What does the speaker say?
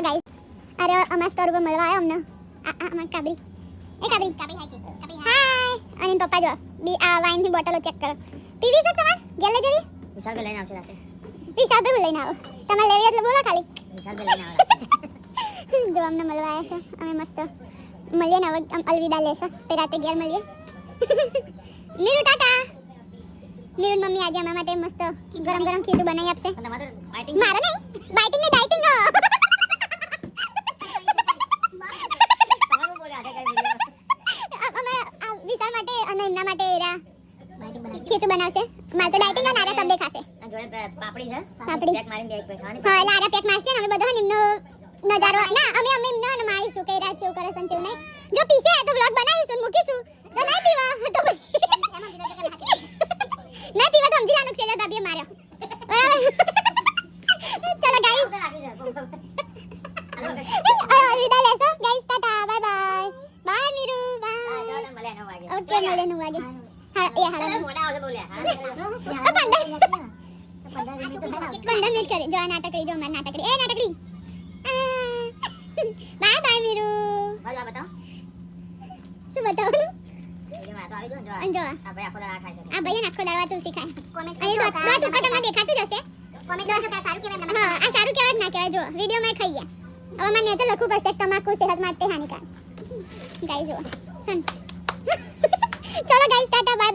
Guys અરે અમાર store ઉપર મળવા આવ્યો અમને અમાર કાબરી હાય અને પપ્પા જો બી આ વાઈન ની બોટલો ચેક કરો પીવી છે તમાર ગેલે જવી વિશાલ બે લઈને આવશે રાતે વિશાલ તો લઈને આવો તમે લેવી એટલે બોલો ખાલી વિશાલ બે લઈને આવે જો અમને મળવા આવ્યા છે અમે મસ્ત મળીએ ને હવે અલવિદા લેશે તે રાતે ઘેર મળીએ મીરુ ટાટા મીરુ મમ્મી આજે અમારા માટે મસ્ત ગરમ ગરમ ખીચું બનાવી આપશે તમારે બાઇટિંગ મારે નહીં બાઇટિંગ ને ડાઇટિંગ તમારે બોલે આટે કરી અમે વિશાલ માટે અને એમના માટે એરા બાઇટિંગ બનાવી ખીચું બનાવશે મારે તો ડાઇટિંગ અને આરા સબ ખાશે આ જોડે પાપડી છે પાપડી. પેક મારીને દે એક પછી ખાવાની હા લારા પેક મારશે ને અમે બધા નિમ્નો નજારો ના અમે એમનો અને મારીશું કે રાત ચેવ કરે સંચેવ નહીં જો પીસે તો વ્લોગ બનાવીશું ને મૂકીશું જો નહીં પીવા તો નહીં પીવા તો સમજી લેવાનું કે ભાભીએ માર્યો બરાબર ચલો ગાઈસ અલવિદા લેશો guys tata bye bye bye મીરુ બાય ઓકે મળે 9 વાગે હા એ હાડા મોડા આવશે બોલે 15 મિનિટ કરી જો આ નાટકડી જો અમાર નાટકડી એ નાટકડી બાય બાય મીરુ બોલો બતાવો શું બતાવવાનું વિડિયો માં તો આવી ગયો જો અંજો આ ભાઈ આખો દાડા ખાય છે આ ભાઈ આખો દાડવા તુલસી ખાય અહીં દોત ઉપર તમને દેખાતું જ હશે કોમેન્ટ કરજો કે સારું કહેવાય હા આ સારું કહેવાય કે ના કહેવાય જો વિડિયો માં ખાઈ ગયા હવે મને તો લખવું પડશે તમાકુ સેહત માટે હાનિકારક ગાઈસ જો સન ચલો ગાઈસ ટાટા બાય